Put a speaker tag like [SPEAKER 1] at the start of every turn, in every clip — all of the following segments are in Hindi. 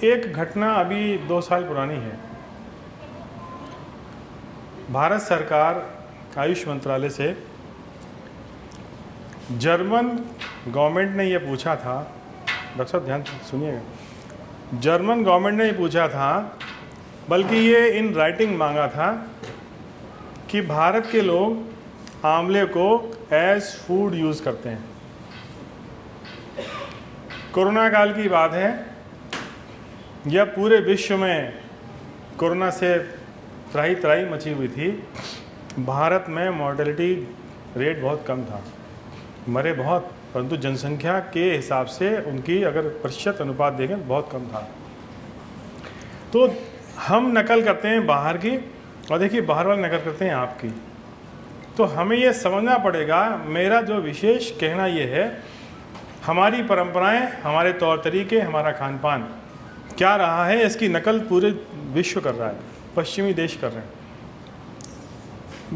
[SPEAKER 1] एक घटना अभी 2 साल पुरानी है। भारत सरकार आयुष मंत्रालय से जर्मन गवर्नमेंट ने ये पूछा था, डॉक्टर साहब ध्यान से सुनिएगा, जर्मन गवर्नमेंट ने ये पूछा था, बल्कि ये इन राइटिंग मांगा था कि भारत के लोग आंवले को एज फूड यूज़ करते हैं। कोरोना काल की बात है, यह पूरे विश्व में कोरोना से त्राही त्राही मची हुई थी। भारत में मॉर्टेलिटी रेट बहुत कम था, मरे बहुत, परंतु जनसंख्या के हिसाब से उनकी अगर प्रतिशत अनुपात देखें तो बहुत कम था। तो हम नकल करते हैं बाहर की, और देखिए बाहर वाले नकल करते हैं आपकी। तो हमें ये समझना पड़ेगा, मेरा जो विशेष कहना ये है, हमारी परंपराएं, हमारे तौर तरीके, हमारा खान पान क्या रहा है, इसकी नकल पूरे विश्व कर रहा है, पश्चिमी देश कर रहे हैं।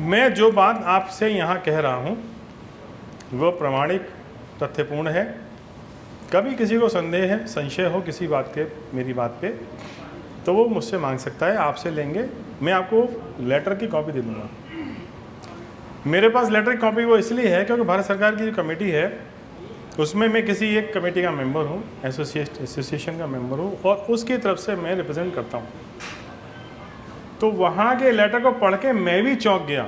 [SPEAKER 1] मैं जो बात आपसे यहाँ कह रहा हूँ वो प्रमाणिक तथ्यपूर्ण है। कभी किसी को संदेह है, संशय हो किसी बात के, मेरी बात पे, तो वो मुझसे मांग सकता है, आपसे लेंगे। मैं आपको लेटर की कॉपी दे दूँगा। मेरे पास लेटर की कॉपी वो इसलिए है क्योंकि भारत सरकार की जो कमेटी है उसमें मैं किसी एक कमेटी का मेंबर हूँ, एसोसिएशन का मेंबर हूँ, और उसकी तरफ से मैं रिप्रेजेंट करता हूँ। तो वहाँ के लेटर को पढ़ के मैं भी चौंक गया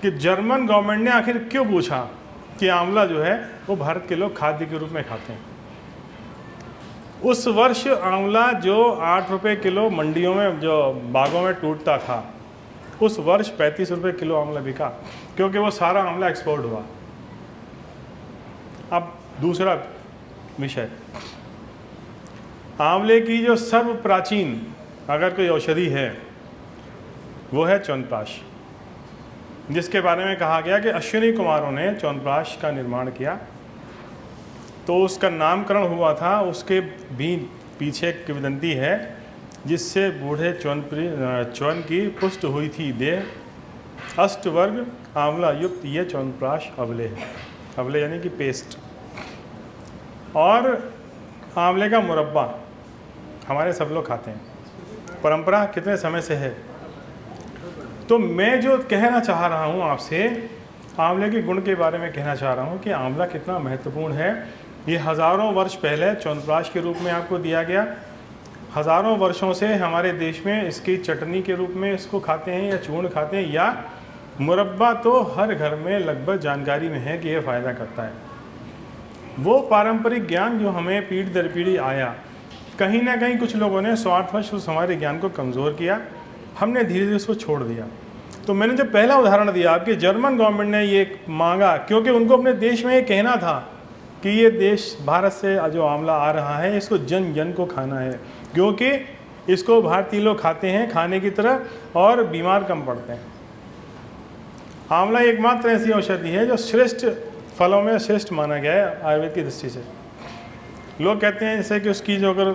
[SPEAKER 1] कि जर्मन गवर्नमेंट ने आखिर क्यों पूछा कि आंवला जो है वो भारत के लोग खाद्य के रूप में खाते हैं। उस वर्ष आंवला जो 8 रुपये किलो मंडियों में, जो बागों में टूटता था, उस वर्ष 35 रुपये किलो आंवला बिका, क्योंकि वो सारा आंवला एक्सपोर्ट हुआ। अब दूसरा विषय, आंवले की जो सर्व प्राचीन अगर कोई औषधि है वो है च्यवनप्राश, जिसके बारे में कहा गया कि अश्विनी कुमारों ने च्यवनप्राश का निर्माण किया। तो उसका नामकरण हुआ था, उसके भी पीछे एक किंवदंती है जिससे बूढ़े च्यवन की पुष्ट हुई थी देह, अष्टवर्ग आंवला युक्त ये च्यवनप्राश अवले है। अवले यानी कि पेस्ट। और आंवले का मुरब्बा हमारे सब लोग खाते हैं, परंपरा कितने समय से है। तो मैं जो कहना चाह रहा हूँ आपसे, आंवले के गुण के बारे में कहना चाह रहा हूँ कि आंवला कितना महत्वपूर्ण है। ये हज़ारों वर्ष पहले च्यवनप्राश के रूप में आपको दिया गया। हज़ारों वर्षों से हमारे देश में इसकी चटनी के रूप में इसको खाते हैं, या चूर्ण खाते हैं, या मुरब्बा तो हर घर में लगभग जानकारी में है कि ये फ़ायदा करता है। वो पारंपरिक ज्ञान जो हमें पीढ़ी दर पीढ़ी आया, कहीं ना कहीं कुछ लोगों ने स्वार्थवश उस हमारे ज्ञान को कमज़ोर किया, हमने धीरे धीरे उसको छोड़ दिया। तो मैंने जो पहला उदाहरण दिया आपके, जर्मन गवर्नमेंट ने ये मांगा क्योंकि उनको अपने देश में ये कहना था कि ये देश भारत से जो आंवला आ रहा है इसको जन जन को खाना है, क्योंकि इसको भारतीय लोग खाते हैं खाने की तरह और बीमार कम पड़ते हैं। आंवला एकमात्र ऐसी औषधि है जो श्रेष्ठ फलों में श्रेष्ठ माना गया है आयुर्वेद की दृष्टि से। लोग कहते हैं जैसे कि उसकी जो अगर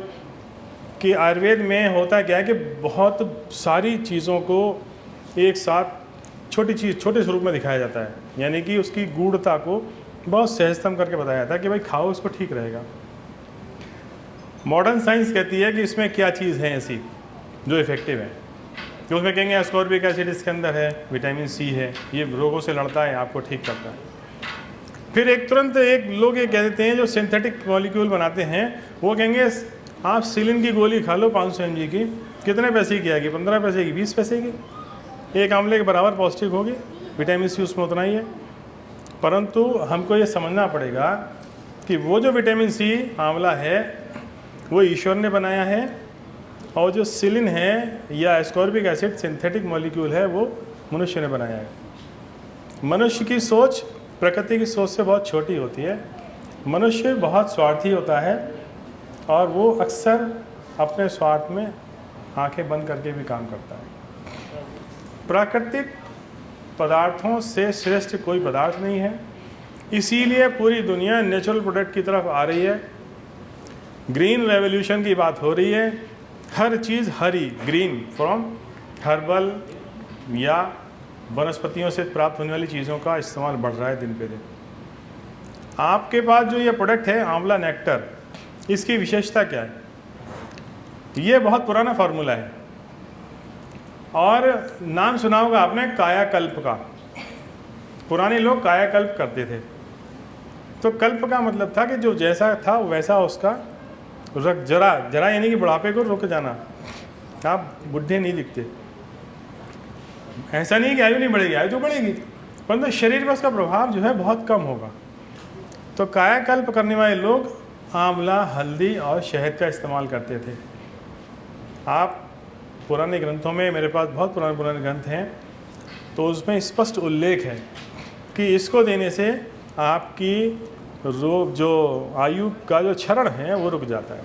[SPEAKER 1] कि आयुर्वेद में होता क्या है कि बहुत सारी चीज़ों को एक साथ छोटे स्वरूप में दिखाया जाता है, यानी कि उसकी गूढ़ता को बहुत सहजतम करके बताया जाता है कि भाई खाओ इसको ठीक रहेगा। मॉडर्न साइंस कहती है कि इसमें क्या चीज़ है ऐसी जो इफ़ेक्टिव है, तो उसमें कहेंगे एस्कॉर्बिक एसिड इसके अंदर है, विटामिन सी है, ये रोगों से लड़ता है, आपको ठीक करता है। फिर एक तुरंत एक लोग ये कह देते हैं जो सिंथेटिक मॉलिक्यूल बनाते हैं, वो कहेंगे आप सिलिन की गोली खा लो 500 mg की, कितने पैसे की आएगी, 15 पैसे की, 20 पैसे की, एक आंवले के बराबर पौष्टिक होगी, विटामिन सी उसमें उतना ही है। परंतु हमको ये समझना पड़ेगा कि वो जो विटामिन सी आंवला है वो ईश्वर ने बनाया है, और जो सिलिन है या एस्कॉर्बिक एसिड सिंथेटिक मॉलिक्यूल है वो मनुष्य ने बनाया है। मनुष्य की सोच प्रकृति की सोच से बहुत छोटी होती है। मनुष्य बहुत स्वार्थी होता है और वो अक्सर अपने स्वार्थ में आंखें बंद करके भी काम करता है। प्राकृतिक पदार्थों से श्रेष्ठ कोई पदार्थ नहीं है, इसीलिए पूरी दुनिया नेचुरल प्रोडक्ट की तरफ आ रही है। ग्रीन रेवोल्यूशन की बात हो रही है, हर चीज़ हरी, ग्रीन, फ्रॉम हर्बल या वनस्पतियों से प्राप्त होने वाली चीज़ों का इस्तेमाल बढ़ रहा है दिन पे दिन। आपके पास जो ये प्रोडक्ट है आंवला नेक्टर, इसकी विशेषता क्या है? ये बहुत पुराना फार्मूला है। और नाम सुना होगा आपने कायाकल्प का। पुराने लोग कायाकल्प करते थे। तो कल्प का मतलब था कि जो जैसा था वैसा उसका जरा जरा यानी कि बुढ़ापे को रुक जाना। आप बुढ़े नहीं दिखते, ऐसा नहीं कि आयु नहीं बढ़ेगी, आयु तो बढ़ेगी, परंतु शरीर पर उसका प्रभाव जो है बहुत कम होगा। तो कायाकल्प करने वाले लोग आंवला, हल्दी और शहद का इस्तेमाल करते थे। आप पुराने ग्रंथों में, मेरे पास बहुत पुराने ग्रंथ हैं, तो उसमें स्पष्ट उल्लेख है कि इसको देने से आपकी रोग जो आयु का जो क्षरण है वो रुक जाता है।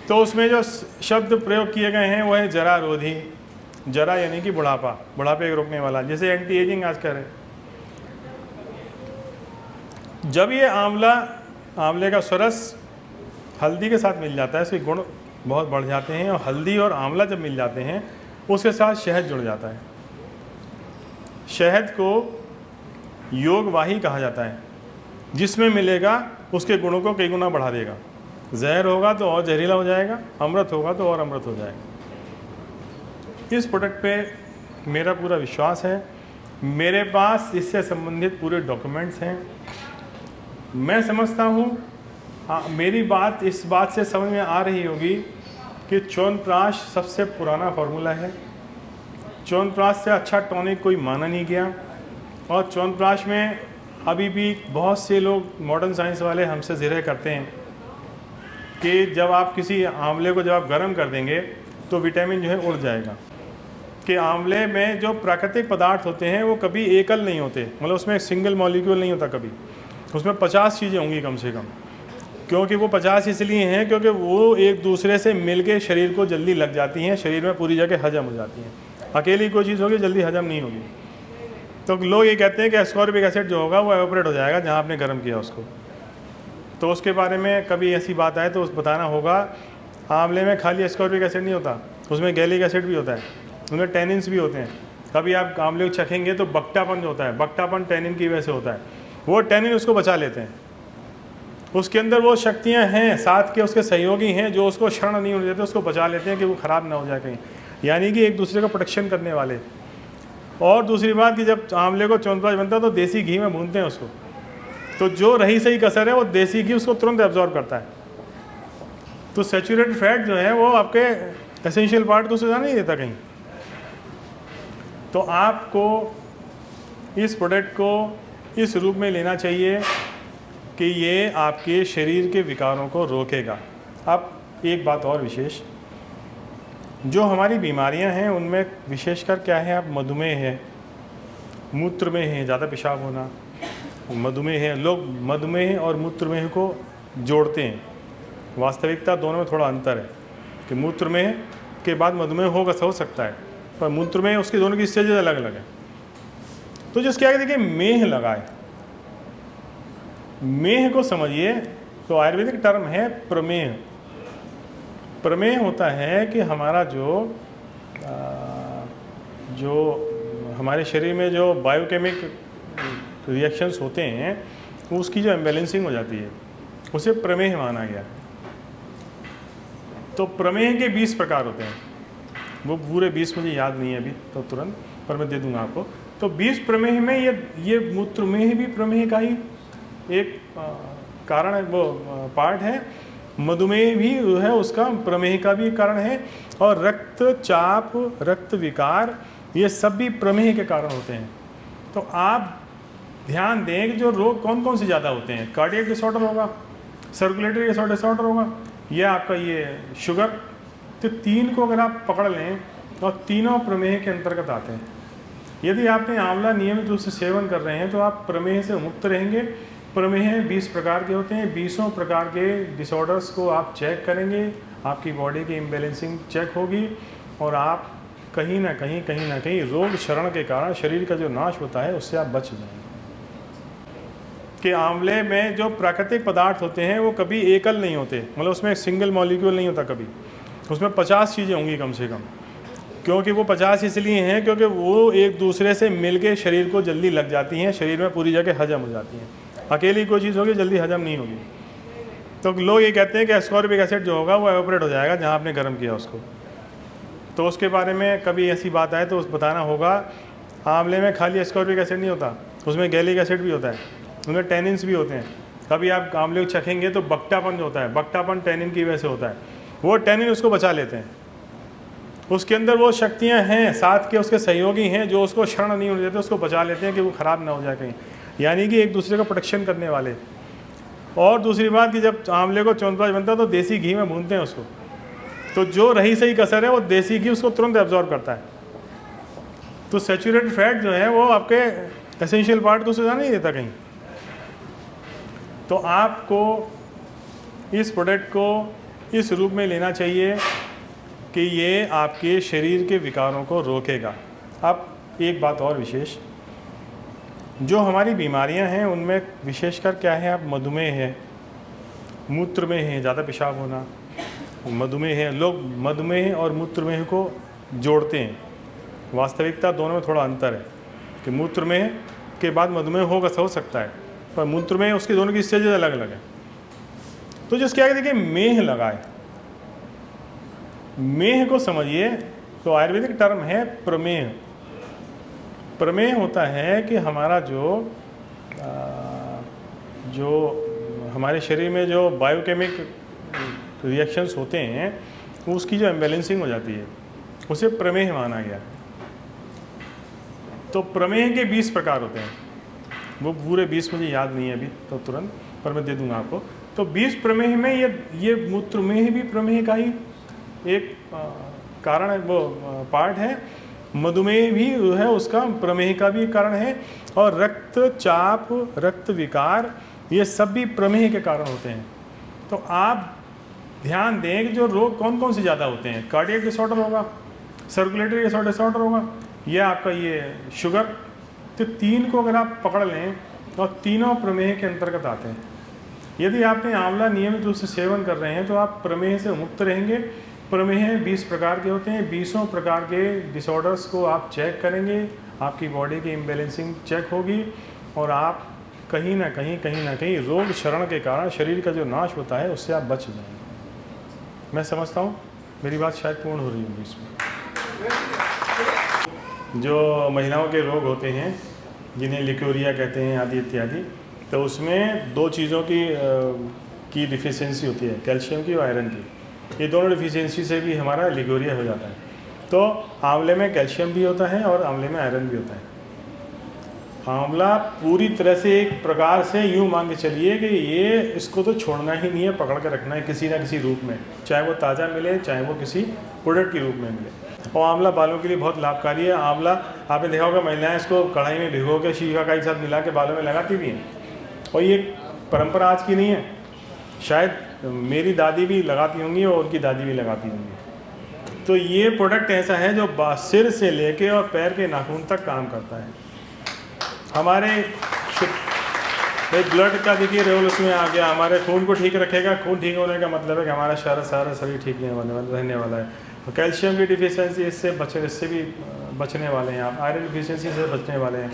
[SPEAKER 1] तो उसमें जो शब्द प्रयोग किए गए हैं वो है जरा रोधी। जरा यानी कि बुढ़ापा, बुढ़ापे को रोकने वाला, जैसे एंटी एजिंग आज कह रहे। जब ये आंवले का सरस हल्दी के साथ मिल जाता है, इसके गुण बहुत बढ़ जाते हैं। और हल्दी और आंवला जब मिल जाते हैं उसके साथ शहद जुड़ जाता है। शहद को योगवाही कहा जाता है, जिसमें मिलेगा उसके गुणों को कई गुना बढ़ा देगा। जहर होगा तो और जहरीला हो जाएगा, अमृत होगा तो और अमृत हो जाएगा। इस प्रोडक्ट पे मेरा पूरा विश्वास है। मेरे पास इससे संबंधित पूरे डॉक्यूमेंट्स हैं। मैं समझता हूँ मेरी बात इस बात से समझ में आ रही होगी कि च्यवनप्राश सबसे पुराना फार्मूला है। च्यवनप्राश से अच्छा टॉनिक कोई माना नहीं गया। और च्यवनप्राश में अभी भी बहुत से लोग मॉडर्न साइंस वाले हमसे ज़िक्र करते हैं कि जब आप किसी आंवले को जब आप गर्म कर देंगे तो विटामिन जो है उड़ जाएगा। कि आंवले में जो प्राकृतिक पदार्थ होते हैं वो कभी एकल नहीं होते, मतलब उसमें सिंगल मॉलिक्यूल नहीं होता कभी, उसमें 50 चीज़ें होंगी कम से कम। क्योंकि वो 50 इसलिए हैं क्योंकि वो एक दूसरे से मिलके शरीर को जल्दी लग जाती हैं, शरीर में पूरी जगह हजम हो जाती हैं। अकेली कोई चीज़ होगी जल्दी हजम नहीं होगी। तो लोग ये कहते हैं कि एस्कॉर्बिक एसिड जो होगा वो एवोपरेट हो जाएगा जहाँ आपने गर्म किया उसको। तो उसके बारे में कभी ऐसी बात आए तो बताना होगा। आंवले में खाली एस्कॉर्बिक एसिड नहीं होता, उसमें गैलिक एसिड भी होता है, उनमें टैनिन्स भी होते हैं। कभी आप आंवले को चखेंगे तो बकटापन जो होता है, बकटापन टैनिन की वजह से होता है। वो टैनिन उसको बचा लेते हैं। उसके अंदर वो शक्तियाँ हैं, साथ के उसके सहयोगी हैं जो उसको क्षरण नहीं होने देते, उसको बचा लेते हैं कि वो ख़राब ना हो जाए कहीं। यानी कि एक दूसरे का प्रोटेक्शन करने वाले। और दूसरी बात कि जब आंवले को च्यवनप्राश बनता है तो देसी घी में भूनते हैं उसको, तो जो रही सही कसर है वो देसी घी उसको तुरंत एब्जॉर्ब करता है। तो सैचुरेटेड फैट जो है वो आपके एसेंशियल पार्ट को सुझा नहीं देता कहीं। तो आपको इस प्रोडक्ट को इस रूप में लेना चाहिए कि ये आपके शरीर के विकारों को रोकेगा। अब एक बात और विशेष, जो हमारी बीमारियां हैं उनमें विशेषकर क्या है, आप मधुमेह है, मूत्र में है, ज़्यादा पेशाब होना, मधुमेह है। लोग मधुमेह और मूत्रमेह को जोड़ते हैं। वास्तविकता दोनों में थोड़ा अंतर है कि मूत्रमेह के बाद मधुमेह हो सकता है, पर मूत्रमेह उसके दोनों की स्टेजेस अलग अलग है। तो जिसके आगे देखिए मेह लगाए, मेह को समझिए तो आयुर्वेदिक टर्म है प्रमेह। प्रमेह होता है कि हमारा जो हमारे शरीर में जो बायोकेमिक रिएक्शंस होते हैं उसकी जो इम्बैलेंसिंग हो जाती है, उसे प्रमेह माना गया। तो प्रमेह के 20 प्रकार होते हैं। वो पूरे 20 मुझे याद नहीं है अभी तो तुरंत, पर मैं दे दूंगा आपको। तो 20 प्रमेह में ये मूत्रमेह भी प्रमेह का ही एक कारण है, वो पार्ट है। मधुमेह भी है उसका प्रमेह का भी कारण है। और रक्तचाप, रक्त विकार, ये सब भी प्रमेह के कारण होते हैं। तो आप ध्यान दें कि जो रोग कौन कौन से ज़्यादा होते हैं, कार्डियक डिसऑर्डर होगा, सर्कुलेटरी डिसऑर्डर होगा, या आपका ये शुगर। तो 3 को अगर आप पकड़ लें और तीनों प्रमेह के अंतर्गत आते हैं। यदि आपने आंवला नियमित रूप से सेवन कर रहे हैं तो आप प्रमेह से मुक्त रहेंगे। प्रमेह 20 प्रकार के होते हैं। 20 प्रकार के डिसऑर्डर्स को आप चेक करेंगे, आपकी बॉडी की इम्बैलेंसिंग चेक होगी और आप कहीं ना कहीं रोग क्षरण के कारण शरीर का जो नाश होता है उससे आप बच जाएंगे। कि आंवले में जो प्राकृतिक पदार्थ होते हैं वो कभी एकल नहीं होते, मतलब उसमें सिंगल मॉलिक्यूल नहीं होता कभी, उसमें 50 चीज़ें होंगी कम से कम। क्योंकि वो 50 इसलिए हैं क्योंकि वो एक दूसरे से मिलके शरीर को जल्दी लग जाती हैं, शरीर में पूरी जगह हजम हो जाती हैं। अकेली कोई चीज़ होगी जल्दी हजम नहीं होगी। तो लोग ये कहते हैं कि एस्कॉर्बिक एसिड जो होगा वो एवोपरेट हो जाएगा जहाँ आपने गर्म किया उसको। तो उसके बारे में कभी ऐसी बात आए तो उस बताना होगा, आंवले में खाली एस्कॉर्बिक एसिड नहीं होता, उसमें गैलिक एसिड भी होता है, उसमें टैनिन्स भी होते हैं। कभी आप आंवले को चखेंगे तो बकटापन जो होता है, बकटापन टैनिन की वजह से होता है, वो टैनिन उसको बचा लेते हैं। उसके अंदर वो शक्तियाँ हैं साथ के उसके सहयोगी हैं जो उसको क्षरण नहीं होने देते, उसको बचा लेते हैं कि वो ख़राब ना हो जाए कहीं, यानी कि एक दूसरे का प्रोटेक्शन करने वाले। और दूसरी बात कि जब आंवले को च्यवनप्राश बनता है तो देसी घी में भूनते हैं उसको, तो जो रही सही कसर है वो देसी घी उसको तुरंत एब्जॉर्ब करता है। तो सैचुरेटेड फैट जो है वो आपके एसेंशियल पार्ट को सुझा नहीं देता कहीं। तो आपको इस प्रोडक्ट को इस रूप में लेना चाहिए कि ये आपके शरीर के विकारों को रोकेगा। अब एक बात और विशेष, जो हमारी बीमारियां हैं उनमें विशेषकर क्या है, आप मधुमेह है, मूत्र में है, ज़्यादा पेशाब होना, मधुमेह है। लोग मधुमेह और मूत्रमेह को जोड़ते हैं, वास्तविकता दोनों में थोड़ा अंतर है कि मूत्रमेह के बाद मधुमेह हो सकता है, पर मूत्रमेह उसकी दोनों की स्टेजेस अलग अलग है। तो जिसके आगे देखिए मेह लगाए, मेह को समझिए तो आयुर्वेदिक टर्म है प्रमेह। प्रमेह होता है कि हमारा जो हमारे शरीर में जो बायोकेमिक रिएक्शंस होते हैं उसकी जो इम्बैलेंसिंग हो जाती है, उसे प्रमेह माना गया। तो प्रमेह के 20 प्रकार होते हैं, वो पूरे 20 मुझे याद नहीं है अभी तो तुरंत, पर मैं दे दूंगा आपको। तो 20 प्रमेह में ये मूत्रमेह भी प्रमेह का ही एक कारण है, वो पार्ट है। मधुमेह भी है उसका प्रमेह का भी कारण है, और रक्तचाप, रक्त विकार, ये सब भी प्रमेह के कारण होते हैं। तो आप ध्यान दें कि जो रोग कौन कौन से ज़्यादा होते हैं, कार्डियक डिसऑर्डर होगा, सर्कुलेटरी डिसऑर्डर होगा, या आपका ये शुगर। तो 3 को अगर आप पकड़ लें और तीनों प्रमेह के अंतर्गत आते हैं। यदि आपने आंवला नियमित रूप से सेवन कर रहे हैं तो आप प्रमेह से मुक्त रहेंगे। प्रमेह 20 प्रकार के होते हैं, 20 प्रकार के डिसऑर्डर्स को आप चेक करेंगे, आपकी बॉडी की इम्बैलेंसिंग चेक होगी, और आप कहीं ना कहीं रोग क्षरण के कारण शरीर का जो नाश होता है उससे आप बच जाएंगे। मैं समझता हूँ मेरी बात शायद पूर्ण हो रही होगी। इसमें जो महिलाओं के रोग होते हैं जिन्हें लिकोरिया कहते हैं आदि इत्यादि, तो उसमें 2 चीज़ों की डिफिशियंसी होती है, कैल्शियम की और आयरन की। ये दोनों डिफिशियंसी से भी हमारा लिकोरिया हो जाता है। तो आंवले में कैल्शियम भी होता है और आंवले में आयरन भी होता है। आंवला पूरी तरह से एक प्रकार से यूँ मान के चलिए कि ये इसको तो छोड़ना ही नहीं है, पकड़ के रखना है किसी ना किसी रूप में, चाहे वो ताज़ा मिले चाहे वो किसी प्रोडक्ट के रूप में मिले। और आंवला बालों के लिए बहुत लाभकारी है। आंवला आपने देखा होगा महिलाएं इसको कढ़ाई में भिगो के शीकाकाई के साथ मिला के बालों में लगाती भी हैं, और ये परंपरा आज की नहीं है, शायद मेरी दादी भी लगाती होंगी और उनकी दादी भी लगाती होंगी। तो ये प्रोडक्ट ऐसा है जो सिर से लेके और पैर के नाखून तक काम करता है। हमारे ब्लड का देखिए रोल उसमें आ गया, हमारे खून को ठीक रखेगा। खून ठीक होने का मतलब है कि हमारा सारा शरीर ठीक रहने वाला है। तो कैल्शियम की डिफिशियंसी इससे भी बचने वाले हैं आप, आयरन डिफिशियंसी से बचने वाले हैं,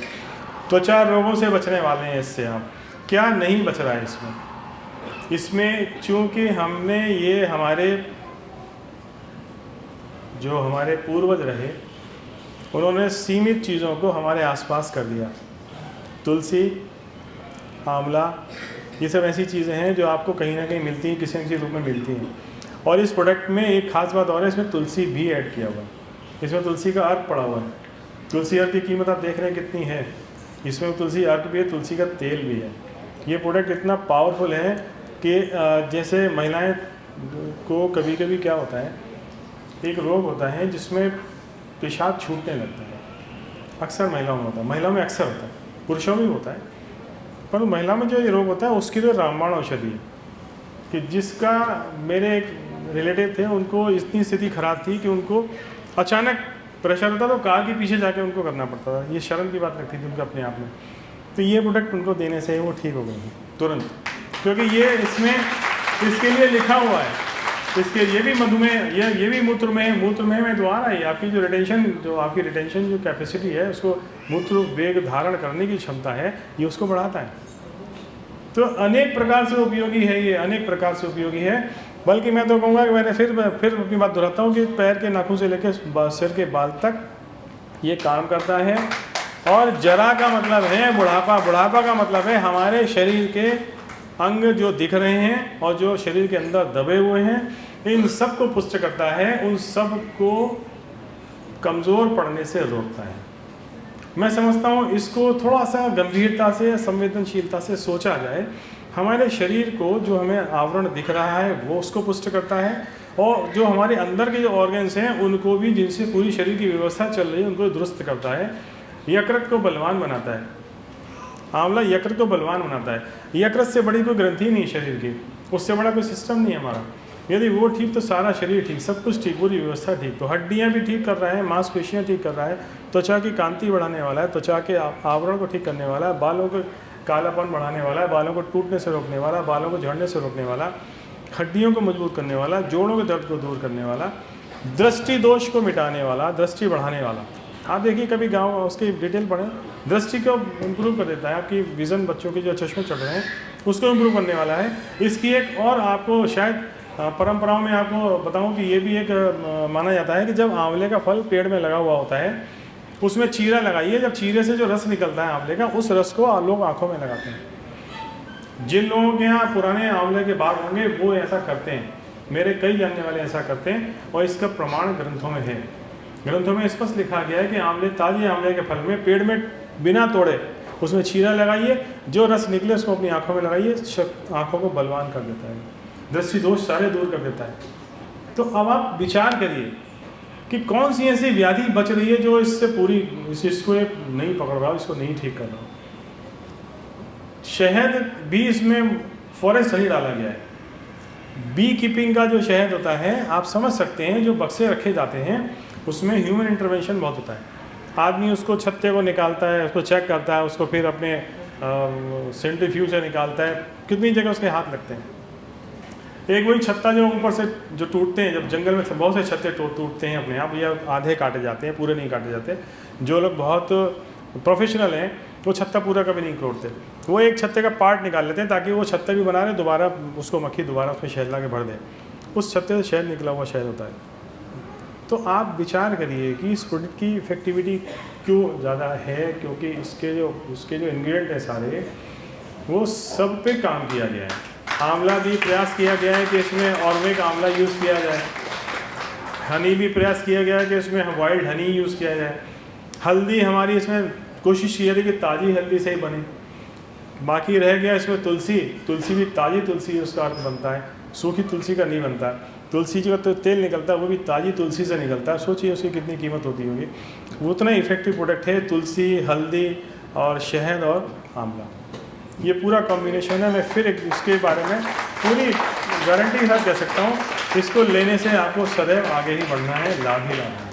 [SPEAKER 1] त्वचा रोगों से बचने वाले हैं इससे। आप क्या नहीं बच रहा है इसमें चूँकि हमने ये हमारे पूर्वज रहे, उन्होंने सीमित चीज़ों को हमारे आसपास कर दिया। तुलसी, आंवला, ये सब ऐसी चीज़ें हैं जो आपको कहीं ना कहीं मिलती हैं, किसी न किसी रूप में मिलती हैं। और इस प्रोडक्ट में एक खास बात और है, इसमें तुलसी भी ऐड किया हुआ है, इसमें तुलसी का अर्क पड़ा हुआ है। तुलसी अर्क की कीमत आप देख रहे हैं कितनी है, इसमें तुलसी अर्क भी है, तुलसी का तेल भी है। ये प्रोडक्ट इतना पावरफुल है कि जैसे महिलाएं को कभी कभी क्या होता है, एक रोग होता है जिसमें पेशाब छूटने लगता है, अक्सर महिलाओं में होता है, महिलाओं में अक्सर होता है, पुरुषों में भी होता है, पर महिला में जो ये रोग होता है उसकी तो रामबाण औषधि है। कि जिसका मेरे एक रिलेटिव थे, उनको इतनी स्थिति खराब थी कि उनको अचानक प्रेशर होता तो कार के पीछे जाके उनको करना पड़ता था। ये शर्म की बात लगती थी उनको अपने आप में। तो ये प्रोडक्ट उनको देने से वो ठीक हो गई तुरंत, क्योंकि ये इसके लिए लिखा हुआ है, इसके ये भी मधुमेह, ये भी मूत्रमेह में द्वारा है। आपकी जो रिटेंशन जो कैपेसिटी है, उसको मूत्र वेग धारण करने की क्षमता है, ये उसको बढ़ाता है। तो अनेक प्रकार से उपयोगी है ये, अनेक प्रकार से उपयोगी है। बल्कि मैं तो कहूँगा कि मैंने फिर अपनी बात दोहराता हूँ कि पैर के नाखून से लेकर सिर के बाल तक ये काम करता है। और जरा का मतलब है बुढ़ापा, बुढ़ापा का मतलब है हमारे शरीर के अंग जो दिख रहे हैं और जो शरीर के अंदर दबे हुए हैं, इन सब को पुष्ट करता है, उन सब को कमज़ोर पड़ने से रोकता है। मैं समझता हूँ इसको थोड़ा सा गंभीरता से, संवेदनशीलता से सोचा जाए। हमारे शरीर को जो हमें आवरण दिख रहा है वो उसको पुष्ट करता है, और जो हमारे अंदर के जो ऑर्गन्स हैं उनको भी, जिनसे पूरी शरीर की व्यवस्था चल रही है, उनको दुरुस्त करता है। यकृत को बलवान बनाता है, आंवला यकृत को बलवान बनाता है। यकृत से बड़ी कोई ग्रंथि नहीं शरीर की, उससे बड़ा कोई सिस्टम नहीं है हमारा। यदि वो ठीक तो सारा शरीर ठीक, सब कुछ ठीक, पूरी व्यवस्था ठीक। तो हड्डियाँ भी ठीक कर रहा है, मांसपेशियाँ ठीक कर रहा है, त्वचा की कांति बढ़ाने वाला है, त्वचा के आवरण को ठीक करने वाला है, बालों को कालापन बढ़ाने वाला है, बालों को टूटने से रोकने वाला, बालों को झड़ने से रोकने वाला, हड्डियों को मजबूत करने वाला, जोड़ों के दर्द को दूर करने वाला, दृष्टि दोष को मिटाने वाला, दृष्टि बढ़ाने वाला। आप देखिए कभी गाँव उसकी डिटेल पढ़ें, दृष्टि को इम्प्रूव कर देता है। आपकी विज़न, बच्चों के जो चश्मे चढ़ रहे हैं उसको इम्प्रूव करने वाला है। इसकी एक और आपको शायद परंपराओं में आपको बताऊं कि ये भी एक माना जाता है कि जब आंवले का फल पेड़ में लगा हुआ होता है, उसमें चीरा लगाइए, जब चीरे से जो रस निकलता है आंवले का, उस रस को लोग आँखों में लगाते हैं। जिन लोगों के यहाँ पुराने आंवले के बाग होंगे वो ऐसा करते हैं, मेरे कई जानने वाले ऐसा करते हैं, और इसका प्रमाण ग्रंथों में है। ग्रंथों में स्पष्ट लिखा गया है कि आंवले, ताजे आंवले के फल में पेड़ में बिना तोड़े उसमें चीरा लगाइए, जो रस निकले उसको अपनी आँखों में लगाइए, आँखों को बलवान कर देता है, दृष्टि दोष सारे दूर कर देता है। तो अब आप विचार करिए कि कौन सी ऐसी व्याधि बच रही है जो इससे पूरी इसको नहीं पकड़ रहा, इसको नहीं ठीक कर रहा। शहद भी इसमें फॉरेस्ट हनी डाला गया है। बी कीपिंग का जो शहद होता है, आप समझ सकते हैं, जो बक्से रखे जाते हैं उसमें ह्यूमन इंटरवेंशन बहुत होता है। आदमी उसको छत्ते को निकालता है, उसको चेक करता है, उसको फिर अपने सेंट्रीफ्यूज से निकालता है, कितनी जगह उसके हाथ लगते हैं। एक वही छत्ता जो ऊपर से जो टूटते हैं, जब जंगल में बहुत से छत्ते टूटते हैं अपने आप, या आधे काटे जाते हैं, पूरे नहीं काटे जाते। जो लोग बहुत प्रोफेशनल हैं वो छत्ता पूरा कभी नहीं तोड़ते, वो एक छत्ते का पार्ट निकाल लेते हैं ताकि वो छत्ता भी बना रहे, दोबारा उसको मक्खी दोबारा उसमें शहद ला के भर दें, उस छत्ते से शहद निकला हुआ शहद होता है। तो आप विचार करिए कि इस प्रोडक्ट की इफेक्टिविटी क्यों ज़्यादा है, क्योंकि उसके जो इंग्रेडिएंट हैं सारे, वो सब पे काम किया गया है। आंवला भी प्रयास किया गया है कि इसमें ऑर्गेनिक आंवला यूज़ किया जाए, हनी भी प्रयास किया गया है कि इसमें वाइल्ड हनी यूज़ किया जाए, हल्दी हमारी इसमें कोशिश की जाती है कि ताज़ी हल्दी से ही बने, बाकी रह गया इसमें तुलसी भी ताज़ी तुलसी उसका अर्थ बनता है, सूखी तुलसी का नहीं बनता। तुलसी का तो तेल निकलता है वो भी ताज़ी तुलसी से निकलता है, सोचिए उसकी कितनी कीमत होती होगी। वो उतना इफेक्टिव प्रोडक्ट है, तुलसी, हल्दी और शहद और आंवला, ये पूरा कॉम्बिनेशन है। मैं फिर इसके बारे में पूरी गारंटी के साथ कह सकता हूँ, इसको लेने से आपको सदैव आगे ही बढ़ना है, लाभ ही लाभ है।